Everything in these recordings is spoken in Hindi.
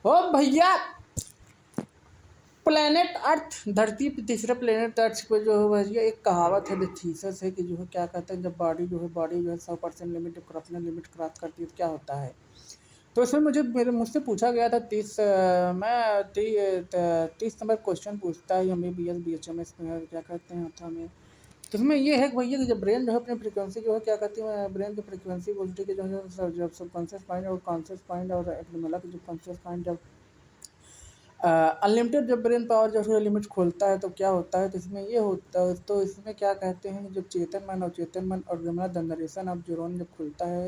ओ भैया, प्लेनेट अर्थ, धरती पे तीसरे प्लेनेट अर्थ पे जो है भैया एक कहावत है, द थीसिस है कि जो है क्या कहते हैं, जब बॉडी जो है 100% लिमिट अपना लिमिट क्रॉस करती है तो क्या होता है। तो इसमें मुझसे पूछा गया था 30 नंबर क्वेश्चन पूछता है हमें BS BHMS में क्या कहते हैं था हमें। तो इसमें ये है कि भैया कि जब ब्रेन जो है अपनी फ्रीक्वेंसी जो है क्या कहती है, ब्रेन की फ्रीक्वेंसी बोलती है कि जो है जब सबकॉन्शियस माइंड और कॉन्शियस माइंड और मतलब जो कॉन्शियस माइंड जब अनलिमिटेड जब ब्रेन पावर जो है लिमिट खोलता है तो क्या होता है। तो इसमें ये होता है, तो इसमें क्या कहते हैं, जब चेतन मन और द नरेशन ऑफ न्यूरॉन जब खुलता है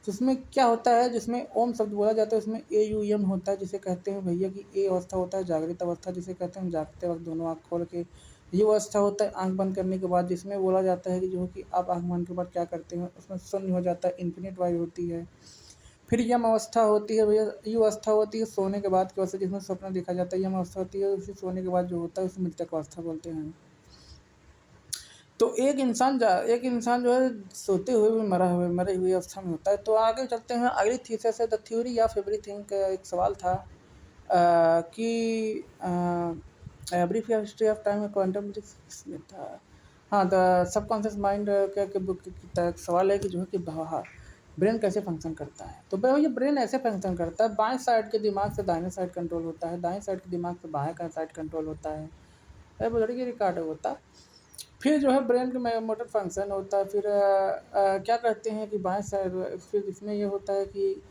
तो उसमें क्या होता है, जिसमें ओम शब्द बोला जाता है उसमें AUM होता है, जिसे कहते हैं भैया कि ए अवस्था होता है जागृत अवस्था, जिसे कहते हैं जागते वक्त दोनों आँख खोल के। ये अवस्था होता है आँख बंद करने के बाद, जिसमें बोला जाता है कि जो है कि आप आँख बंद के बाद क्या करते हैं, उसमें शून्य हो जाता है, इन्फिनिट वाइड होती है। फिर यम अवस्था होती है भैया, यू अवस्था होती है सोने के बाद की अवस्था, जिसमें स्वप्न देखा जाता है। यम अवस्था होती है उसी सोने के बाद जो होता है उसे मृतक अवस्था बोलते हैं। तो एक इंसान जो है सोते हुए भी मरे हुए अवस्था में होता है। तो आगे चलते हैं, अगली थीसिस है द थ्योरी ऑफ एवरीथिंग का एक सवाल था कि brief history of time quantum physics में था। हाँ, द सबकॉन्शियस माइंड के बुक की तरह सवाल है कि जो है कि ब्रेन कैसे फंक्शन करता है। तो भाई ये ब्रेन ऐसे फंक्शन करता है, बाएं साइड के दिमाग से दाहिने साइड कंट्रोल होता है, दाएं साइड के दिमाग से बाएं का साइड कंट्रोल होता है। बड़ी की रिकॉर्ड होता। फिर जो है ब्रेन का मोटर फंक्शन होता है। फिर क्या कहते हैं कि बाएं साइड, फिर इसमें ये होता है कि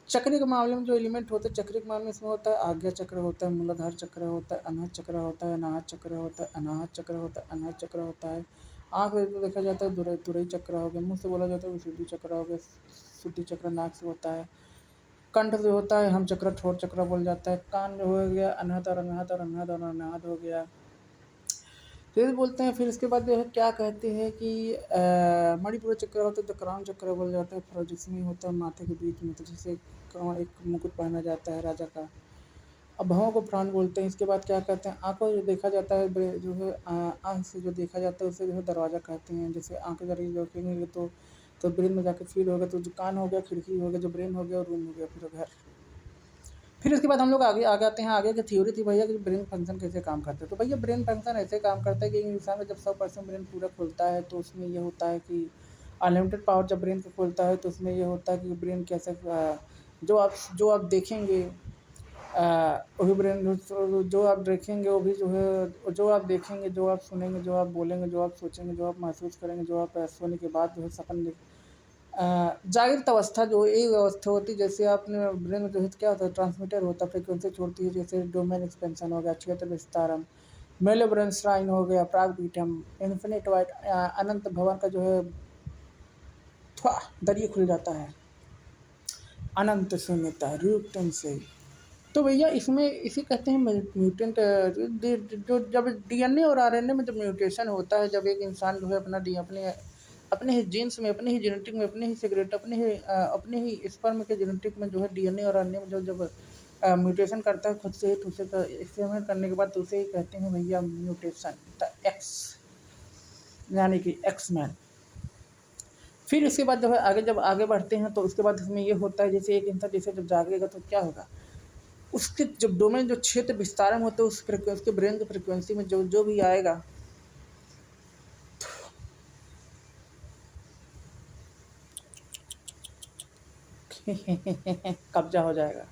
चक्र के मामले में जो एलिमेंट होते हैं, चक्र के मामले में इसमें होता है आज्ञा चक्र होता है, मूलाधार चक्र होता है, अनाहत चक्र होता है, अनाहत चक्र होता है, अनाहत चक्र होता है, अनाहत चक्र होता है। आँख से देखा जाता है तुरई चक्र हो गया, मुंह से बोला जाता है विशुद्धि चक्र हो गया, शुद्धि चक्र नाक से होता है, कंठ से होता है हम चक्र, ठोर चक्र बोल जाता है, कान जो हो गया अनाहत और अनाहत और अनाहत और अनाहत हो गया। फिर बोलते हैं, फिर इसके बाद जो है क्या कहते हैं कि मणिपुर चक्र होता है तो क्राउन चक्र बोल जाता है, फिर जिसमें होता है माथे के बीच में, तो जैसे एक मुकुट पहना जाता है राजा का। अब भवों को प्राण बोलते हैं। इसके बाद क्या कहते हैं, आंखों जो देखा जाता है जो है आँख से जो देखा जाता है उसे जो है दरवाज़ा कहते हैं। जैसे आँखें जरिए देखेंगे तो ब्रेन में जाकर फील होगा, तो जो कान हो गया खिड़की हो गया, जो ब्रेन हो गया और रूम हो गया फिर घर। फिर उसके बाद हम लोग आगे आते हैं, आगे की थ्योरी थी भैया कि ब्रेन फंक्शन कैसे काम करता है। तो भैया ब्रेन फंक्शन ऐसे काम करता है कि इंसान का जब 100% ब्रेन पूरा खुलता है तो उसमें ये होता है कि अनलिमिटेड पावर जब ब्रेन को खुलता है तो उसमें ये होता है कि ब्रेन कैसे जो आप देखेंगे वही ब्रेन, जो आप देखेंगे वो भी जो है, जो आप देखेंगे, जो आप सुनेंगे, जो आप बोलेंगे, जो आप सोचेंगे, जो आप महसूस करेंगे, जो आप सोने के बाद जो है सपन जागृत अवस्था जो एक अवस्था होती है, जैसे आपने ब्रेन में जो है क्या होता है, ट्रांसमीटर होता है, फ्रिक्वेंसी छोड़ती है, जैसे डोमेन एक्सपेंशन हो गया, क्षेत्र विस्तारम, मेलो ब्रेन श्राइन हो गया, प्रागपीठम, इन्फिनिट वाइट, अनंत भवन का जो है दरिया खुल जाता है, अनंत शून्यता रूपटन से। तो भैया इसमें इसे कहते हैं म्यूटेंट। जो जब DNA और RNA में जब म्यूटेशन होता है, जब एक इंसान जो है अपने ही जीन्स में, अपने ही जेनेटिक में, अपने ही सिगरेट, अपने ही स्पर्म के जेनेटिक में जो है DNA और RNA में जब म्यूटेशन करता है खुद से ही, तो उसे एक्सपेरिमेंट करने के बाद तो उसे ही कहते हैं भैया म्यूटेशन, द एक्स, यानी कि एक्स मैन। फिर इसके बाद जो है जब आगे बढ़ते हैं तो उसके बाद इसमें ये होता है, जैसे एक इंसान जैसे जब जागेगा तो क्या होगा, उसके जब डोमेन जो क्षेत्र विस्तारम होता है उसके ब्रेन की फ्रिक्वेंसी में जो जो भी आएगा कब्जा हो जाएगा।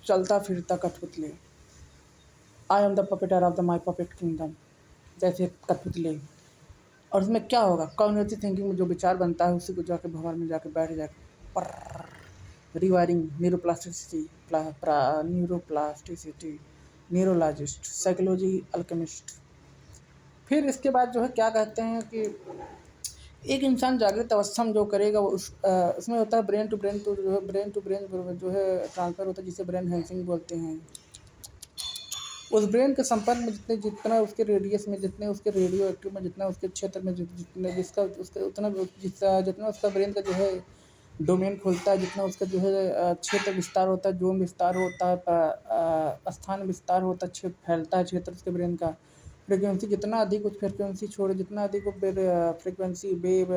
चलता फिरता कठपुतली, I am the puppeteer of the my puppet kingdom, जैसे कठपुतली। और उसमें क्या होगा, कॉग्निटिव थिंकिंग में जो विचार बनता है उसी को जाके भवन में जाके बैठ जाके पर rewiring, neuroplasticity, neurologist, psychology, alchemist. फिर इसके बाद जो है क्या कहते हैं कि एक इंसान जागृत अवस्था में जो करेगा वो उसमें होता है ब्रेन टू ब्रेन, तो जो है ब्रेन टू ब्रेन जो है ट्रांसफ़र होता है, जिसे ब्रेन हैंसिंग बोलते हैं। उस ब्रेन के संपर्क में जितना उसके रेडियस में, जितने उसके रेडियो एक्टिव में, जितना उसके क्षेत्र में जितने जिसका उसके उतना जितना उसका ब्रेन का जो है डोमेन खुलता है, जितना उसका जो है क्षेत्र विस्तार होता है, जोन विस्तार होता है, स्थान विस्तार होता है, क्षेत्र फैलता है, क्षेत्र उसके ब्रेन का। फ्रिक्वेंसी जितना अधिक उस फ्रिक्वेंसी छोड़े, जितना अधिक frequency wave,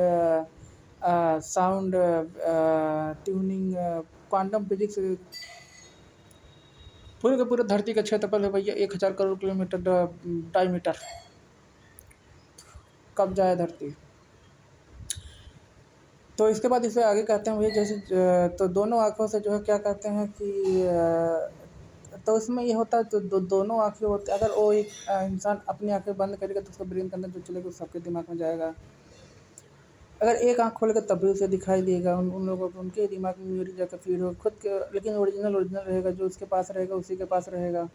sound, tuning, quantum physics पूरे के पूरे धरती का क्षेत्रफल है भैया 1000 करोड़ किलोमीटर डायमीटर। कब्जा है धरती। तो इसके बाद इसे आगे कहते हैं भैया जैसे तो दोनों आँखों से जो है क्या कहते हैं कि तो इसमें ये होता है तो दोनों आँखें होती, अगर वो एक इंसान अपनी आँखें बंद करेगा तो उसका ब्रेन के अंदर जो चलेगा वो सबके दिमाग में जाएगा। अगर एक आँख खोलेगा तब भी उसे दिखाई देगा, उन लोगों को उनके दिमाग में मेमोरी जाकर फीड हो खुद के, लेकिन ओरिजिनल रहेगा, जो उसके पास रहेगा उसी के पास रहेगा।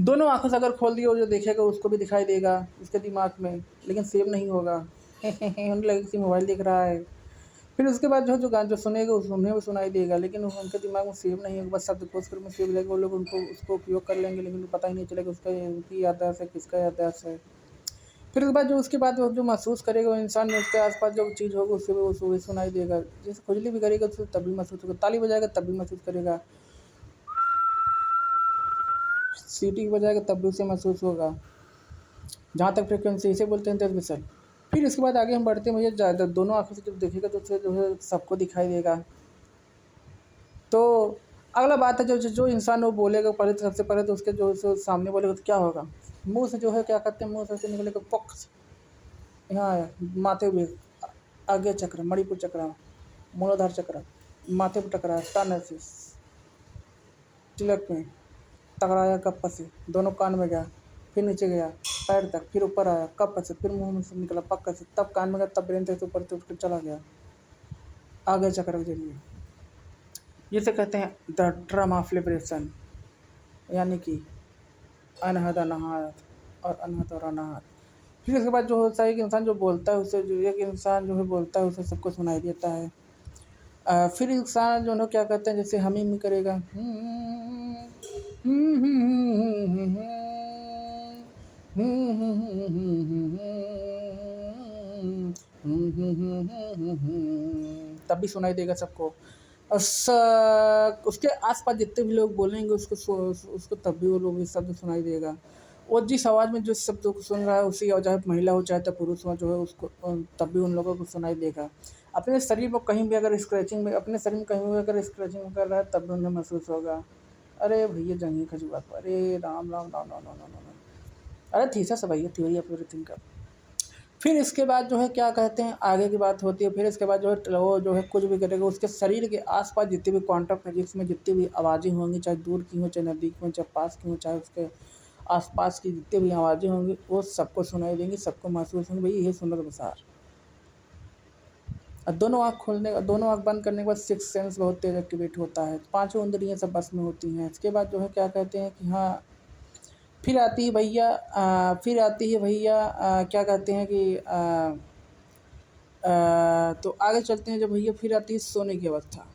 दोनों आँखों से अगर खोल दिया, वो जो देखेगा उसको भी दिखाई देगा उसके दिमाग में, लेकिन सेव नहीं होगा। उन्हें लगेगा किसी मोबाइल दिख रहा है। फिर उसके बाद जो गाना जो सुनेगा उन्हें भी सुनाई देगा, लेकिन उनके दिमाग में सेव नहीं होगा, बस शब्दकोश में सेव रहेगा। वो लोग उनको उसको उपयोग कर लेंगे, लेकिन पता ही नहीं चलेगा उसका उनकी याददाश्त है किसका याददाश्त है। फिर उसके बाद वो जो महसूस करेगा वो इंसान में, उसके आसपास जो चीज़ होगी उससे वो भी सुनाई देगा। जैसे खुजली भी करेगा तो तभी महसूस होगा, ताली बजाएगा तब भी महसूस करेगा, सीटी बजाएगा तब भी उसे महसूस होगा। जहाँ तक फ्रिक्वेंसी इसे बोलते हैं 10 %। फिर इसके बाद आगे हम बढ़ते हैं भैया, ज़्यादा दोनों आँखों से जब देखेगा तो उसे जो है सबको दिखाई देगा। तो अगला बात है जो इंसान वो बोलेगा पहले, तो सबसे पहले तो उसके जो सामने बोलेगा तो क्या होगा, मुँह से जो है क्या कहते हैं, मुँह से निकलेगा पक से, यहाँ आया माथे पे आगे चक्र, मणिपुर चक्र, मूलाधार चक्र, माथे पे टकराया, टानसिस, तिलक में टकराया कप से, दोनों कान में गया, फिर नीचे गया पैर तक, फिर ऊपर आया कप से, फिर मुंह में से निकला पक्का से, तब कान में गया, तब ब्रेन से ऊपर से उठ कर चला गया आगे चक्र के जरिए। जिसे कहते हैं द ड्रम ऑफ लिबरेशन, यानी कि अनहद अनाहत और अनहत और अनाहत। फिर उसके बाद जो होता है, एक इंसान जो बोलता है उसे, जो एक इंसान जो है बोलता है उसे सबको सुनाई देता है। फिर इंसान जो है क्या कहते हैं, जैसे हमिंग भी करेगा, तब भी सुनाई देगा सबको। और उसके आसपास जितने भी लोग बोलेंगे उसको तब भी वो लोग ये शब्द सुनाई देगा। वो जिस आवाज़ में जिस शब्दों को सुन रहा है, उसी चाहे महिला हो चाहे तो पुरुष हो, जो है उसको तब भी उन लोगों को सुनाई देगा। अपने शरीर में कहीं भी अगर स्क्रैचिंग में, अपने शरीर में कहीं भी अगर स्क्रैचिंग कर रहा है तब भी उन्हें महसूस होगा। अरे भैया जंगी खजुआ, अरे राम राम राम राम राम राम राम। अरे थीसिस है भैया, थ्योरी ऑफ एवरीथिंग का। फिर इसके बाद जो है क्या कहते हैं, आगे की बात होती है। फिर इसके बाद जो है वो जो है कुछ भी करेगा, उसके शरीर के आसपास जितने भी क्वांटम फिजिक्स में जितनी भी आवाज़ें होंगी, चाहे दूर की हो, चाहे नज़दीक हो, चाहे पास की हो, चाहे उसके आसपास की जितनी भी आवाज़ें होंगी वो सबको सुनाई देंगी, सबको महसूस होंगी। भाई ये सुंदर विचार। और दोनों आँख बंद करने के बाद सिक्स सेंस बहुत तेज एक्टिवेट होता है, पांचों इंद्रियाँ सब बस में होती हैं। इसके बाद जो है क्या कहते हैं कि हाँ, फिर आती है भैया क्या कहते हैं कि तो आगे चलते हैं। जब भैया फिर आती है सोने की अवस्था।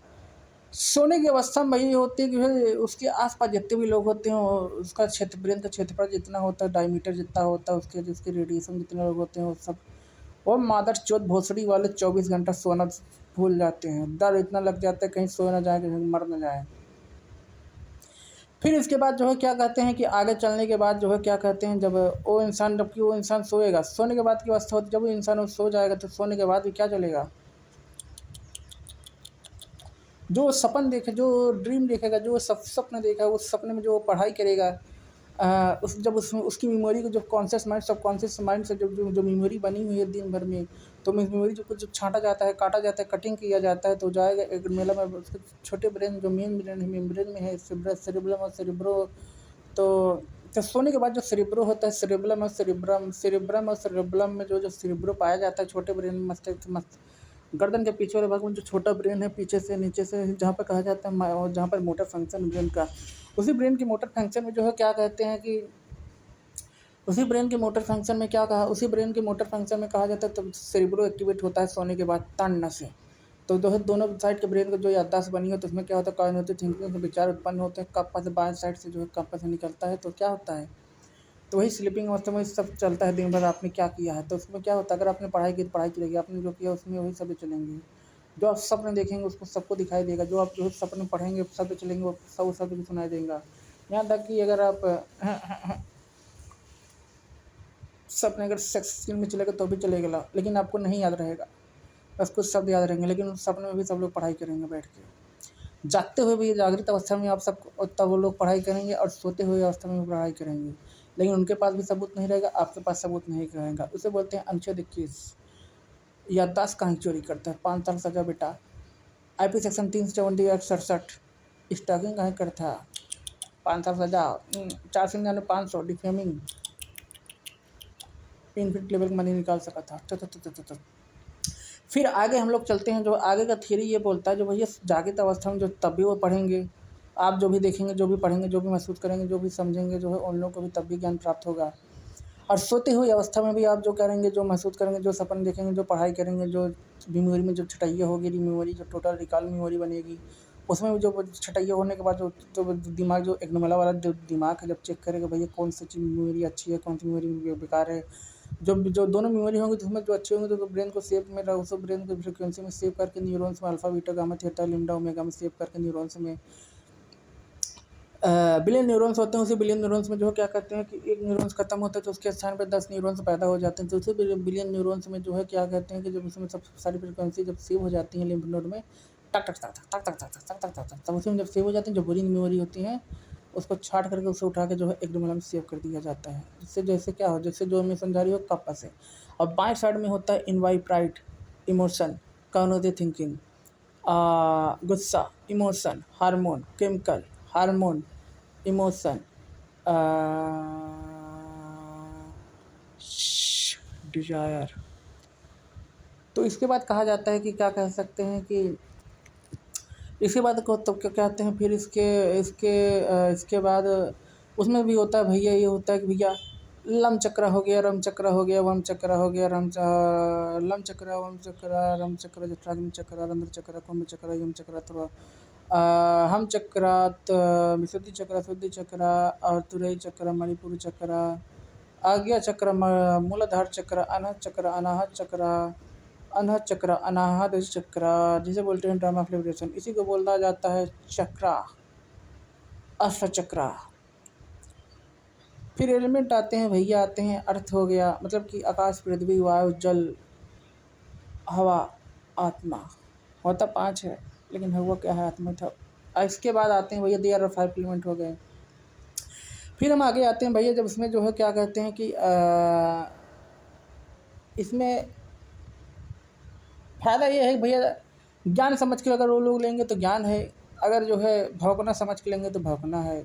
सोने की अवस्था में भैया होती है कि भाई उसके आसपास जितने भी लोग होते हैं, उसका क्षेत्र, ब्रेन का क्षेत्रफल जितना होता है, डायमीटर जितना होता है, जिसके रेडिएशन जितने लोग होते हैं वो सब, और मादर चौथ भोसड़ी वाले 24 घंटा सोना भूल जाते हैं। डर इतना लग जाता है कहीं सो ना जाए, कहीं मर ना जाए। फिर इसके बाद जो है क्या कहते हैं कि आगे चलने के बाद जो है क्या कहते हैं, जब वो इंसान सोएगा, सोने के बाद की अवस्था होती है, जब वो इंसान सो जाएगा तो सोने के बाद भी क्या चलेगा, जो सपन देखे, जो ड्रीम देखेगा, जो सपने देखा, उस सपने में जो पढ़ाई करेगा, उसकी मेमोरी को, जब कॉन्शियस माइंड सबकॉन्शियस माइंड से जो मेमोरी बनी हुई है दिन भर में, तो मेमोरी जो छाँटा जाता है, काटा जाता है, कटिंग किया जाता है, तो जाएगा एक मेला में उसके छोटे ब्रेन, जो मेन ब्रेन है, मेन ब्रेन में है सेरिब्रम और सेरिब्रो। तो सोने के बाद जो सेरिब्रो होता है, सेरिब्रम और सेरिब्रम में जो सेरिब्रो पाया जाता है छोटे ब्रेन में, मस्त गर्दन के पीछे वाले भाग में जो छोटा ब्रेन है, पीछे से नीचे से, जहाँ पर कहा जाता है जहाँ पर मोटर फंक्शन ब्रेन का, उसी ब्रेन के मोटर फंक्शन में जो है क्या कहते हैं कि उसी ब्रेन के मोटर फंक्शन में कहा जाता है, तब सेरिब्रो एक्टिवेट होता है सोने के बाद ताड़ना से। तो जो है दोनों साइड के ब्रेन को जो याददाश्त बनी हो, तो उसमें क्या होता है, कॉग्निटिव थिंकिंग से विचार उत्पन्न होते हैं। कप्पा से बाएं साइड से जो है कप्पा से निकलता है, तो क्या होता है, तो वही स्लीपिंग अवस्था में सब चलता है, दिन भर आपने क्या किया है, तो उसमें क्या होता है, अगर आपने पढ़ाई की तो पढ़ाई चलेगी, आपने जो किया उसमें वही शब्द चलेंगे। जो आप सपने देखेंगे उसको सबको दिखाई देगा, जो आप जो सपने पढ़ेंगे शब्द चलेंगे वो सब शब्द भी सुनाई देगा। यहाँ तक कि अगर आप सपने अगर सेक्स सीन में चलेगा तो भी चलेगा, लेकिन आपको नहीं याद रहेगा, बस कुछ शब्द याद रहेंगे, लेकिन उस सपने में भी सब लोग पढ़ाई करेंगे बैठ के। जागते हुए भी जागृत अवस्था में आप सब तब वो लोग पढ़ाई करेंगे और सोते हुए अवस्था में भी पढ़ाई करेंगे, लेकिन उनके पास भी सबूत नहीं रहेगा, आपके पास सबूत नहीं रहेगा। उसे बोलते हैं अनुच्छेद 21। याददाश्त काहे चोरी करता है, 5 साल सजा बेटा। आईपी सेक्शन 370 स्टॉकिंग काहे करता है, 5 साल सजा। 4 500 डिफेमिंग, इनफिनिट लेवल मनी निकाल सका था। फिर आगे हम लोग चलते हैं। जो आगे का थ्योरी ये बोलता है, जो भैया जागृत अवस्था में जो तब भी वो पढ़ेंगे, आप जो भी देखेंगे, जो भी पढ़ेंगे, जो भी महसूस करेंगे, जो भी समझेंगे, जो है उन लोगों को भी तब भी ज्ञान प्राप्त होगा। और सोते हुए अवस्था में भी आप जो करेंगे, जो महसूस करेंगे, जो सपन देखेंगे, जो पढ़ाई करेंगे, जो मेमोरी में जो छटैया होगी, मेमोरी जो टोटल रिकॉल मेमोरी बनेगी, उसमें भी जो छटैया होने के बाद जो दिमाग, जो एग्नोमेला वाला जो दिमाग है, जब चेक करेगा भैया कौन सी चीज़ मेमोरी अच्छी है, कौन सी मेमोरी बेकार है, जो दोनों मेमोरी होंगी तो उसमें जो अच्छे होंगे तो ब्रेन को सेव में उस ब्रेन को फ्रिक्वेंसी में सेव करके न्यूरॉन्स में alpha beta gamma theta lambda omega में सेव करके न्यूरॉन्स में बिलियन न्यूरॉन्स होते हैं। उसी बिलियन न्यूरॉन्स में जो क्या कहते हैं कि एक न्यूरॉन्स खत्म होता है तो उसके स्थान पर 10 न्यूरॉन्स पैदा हो जाते हैं। तो उसी बिलियन न्यूरॉन्स में जो है क्या कहते हैं कि जब उसमें सब सारी फ्रिक्वेंसी जब सेव हो जाती है लिम्फ नोड में, टक टक टक टक टक टक टक टक टक, तब उसी में जब सेव हो जाती है, जो बुरी मेमोरी होती है उसको छाट करके उसे उठा के जो है एक डोमेला में सेव कर दिया जाता है। जिससे जैसे क्या हो, जैसे जो हमें समझा रही हो कप से। और बाएं साइड में होता है इनवाइट इमोशन, कॉग्निटिव थिंकिंग, गुस्सा, emotion, hormone, chemical, hormone, emotion, desire. तो इसके बाद कहा जाता है कि क्या कह सकते हैं कि इसके बाद को तो क्या कहते हैं, फिर इसके इसके इसके बाद उसमें भी होता है भैया, ये होता है कि भैया लम चक्र हो गया, रम चक्र हो गया, वम चक्र हो गया, लम चक्र, वम चक्र, रम चक्र, जठराग्नि चक्र, रंध्र चक्र, कुंभ चक्र, यम चक्र, थोड़ा हम चक्रात, विशुद्धि चक्र, शुद्धि चक्र, और तुरई चक्र, मणिपुर चक्र, आज्ञा चक्र, मूलाधार चक्र, अनाहत चक्र, अनाहत चक्र, अनाहत चक्र, अनाहत चक्र, जिसे बोलते हैं ड्रामा ऑफ लिबरेशन। इसी को बोला जाता है चक्रा, अष्टचक्रा। फिर एलिमेंट आते हैं भैया, आते हैं अर्थ हो गया, मतलब कि आकाश, पृथ्वी, वायु, जल, हवा, आत्मा। होता 5 है लेकिन हुआ क्या है, आत्मा था। इसके बाद आते हैं भैया दे आर 5 एलिमेंट हो गए। फिर हम आगे आते हैं भैया, जब इसमें जो है क्या कहते हैं कि इसमें फ़ायदा ये है कि भैया ज्ञान समझ के अगर वो लोग लेंगे तो ज्ञान है, अगर जो है भौंकना समझ के लेंगे तो भौंकना है।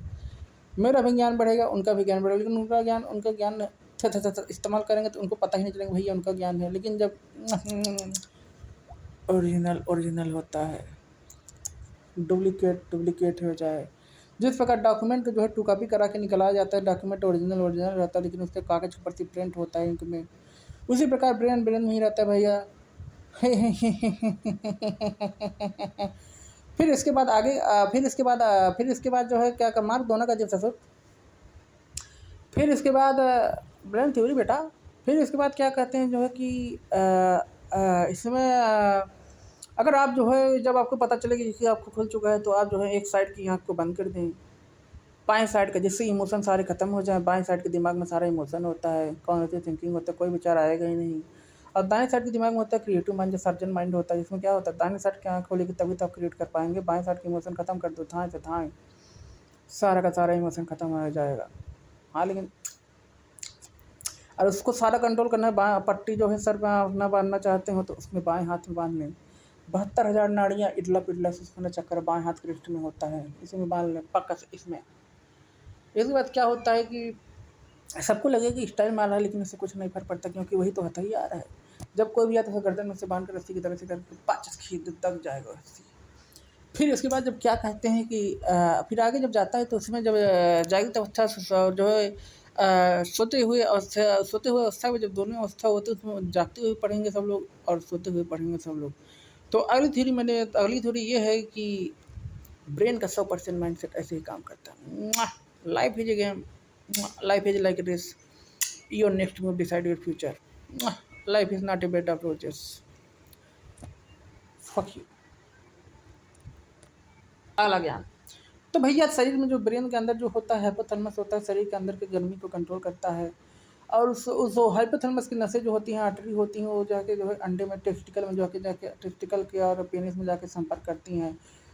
मेरा भी ज्ञान बढ़ेगा, उनका भी ज्ञान बढ़ेगा, लेकिन उनका ज्ञान इस्तेमाल करेंगे तो उनको पता ही नहीं चलेगा भैया उनका ज्ञान है। लेकिन जब ओरिजिनल होता है, डुप्लीकेट हो जाए, जिस प्रकार डॉक्यूमेंट जो है 2 कॉपी करा के निकला जाता है, डॉक्यूमेंट ओरिजिनल रहता है, लेकिन उसके कागज़ पर से प्रिंट होता है इंक में, उसी प्रकार ब्रेन में ही रहता है भैया। फिर इसके बाद आगे फिर इसके बाद जो है क्या कर मार्क दोनों का जब ससुर। फिर इसके बाद ब्रेन थ्योरी बेटा। फिर इसके बाद क्या कहते हैं जो है कि इसमें अगर आप जो है जब आपको पता चले कि जैसे आपको खुल चुका है तो आप जो है एक साइड की आँख को बंद कर दें, बाएं साइड का, जिससे इमोशन सारे ख़त्म हो जाए। बाएं साइड के दिमाग में सारा इमोशन होता है, कॉग्निटिव थिंकिंग होता है, कोई विचार आएगा ही नहीं। और दाएं साइड के दिमाग में होता है क्रिएटिव माइंड, जो सर्जन माइंड होता है, जिसमें क्या होता है दाएं साइड की आँख खोलेगी तभी तो आप क्रिएट कर पाएंगे। बाएं साइड के इमोशन ख़त्म कर दो, थाएँ से थाएँ सारा का सारा इमोशन ख़त्म हो जाएगा। हाँ, लेकिन और उसको सारा कंट्रोल करना है। बाएं पट्टी जो है सर में अपना बांधना चाहते हो तो उसमें बाएं हाथ में बांध लें। 72,000 नाड़ियाँ इडला पिडला से उसमें चक्कर बाएं हाथ के रिस्ट में होता है, इसी में बांध लें पक्का से इसमें। इसके बाद क्या होता है कि सबको लगे कि स्टाइल मार रहा है, लेकिन इससे कुछ नहीं फर्क पड़ता, क्योंकि वही तो हथा ही आ रहा है। जब कोई भी आता है तो गर्दन में से बांध कर रस्सी की तरह से करके 5 खींच तक जाएगा रस्सी। फिर उसके बाद जब क्या कहते हैं कि फिर आगे जब जाता है तो उसमें जब जागृत अवस्था जो है सोते हुए अवस्था में जब दोनों अवस्था होती है उसमें जागते हुए पढ़ेंगे सब लोग और सोते हुए पढ़ेंगे सब लोग। तो अगली थ्योरी ये है कि ब्रेन का 100% माइंडसेट ऐसे ही काम करता है। Life is a game, life is like a race, your next move decide your future, life is not a bed of roses, fuck you. अगला ज्ञान। तो भैया शरीर में जो ब्रेन के अंदर जो होता है हाइपोथैलेमस होता है, शरीर के अंदर की गर्मी को कंट्रोल करता है। और उस हाइपोथैलेमस की नसें जो होती हैं, आर्टरी होती हैं, वो जाके जो है अंडे में टेस्टिकल में जाके टेस्टिकल के और पेनिस में जाके संपर्क करती हैं।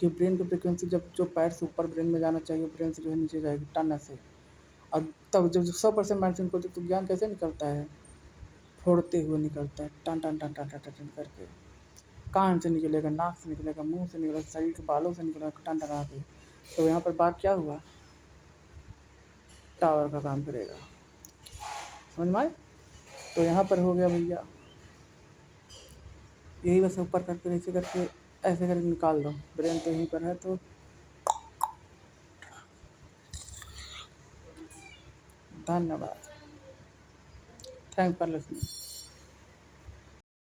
कि ब्रेन की फ्रिक्वेंसी जब जो पैर से ऊपर ब्रेन में जाना चाहिए ब्रेन से जो है नीचे जाएगी टन ऐसे। और तब जब 100% माइंड को तो ज्ञान कैसे निकलता है, फोड़ते हुए निकलता है, टन टन टन टन टन टन टन करके। कान से निकलेगा, नाक से निकलेगा, मुंह से निकलेगा, शरीर के बालों से निकलेगा टन टना के। तो यहाँ पर बात क्या हुआ, टावर का काम करेगा। समझ में आए? तो यहाँ पर हो गया भैया, यही बस ऊपर करके नीचे करके ऐसे करके निकाल दो, ब्रेन तो यहीं पर है। तो धन्यवाद, थैंक फॉर लिसनिंग।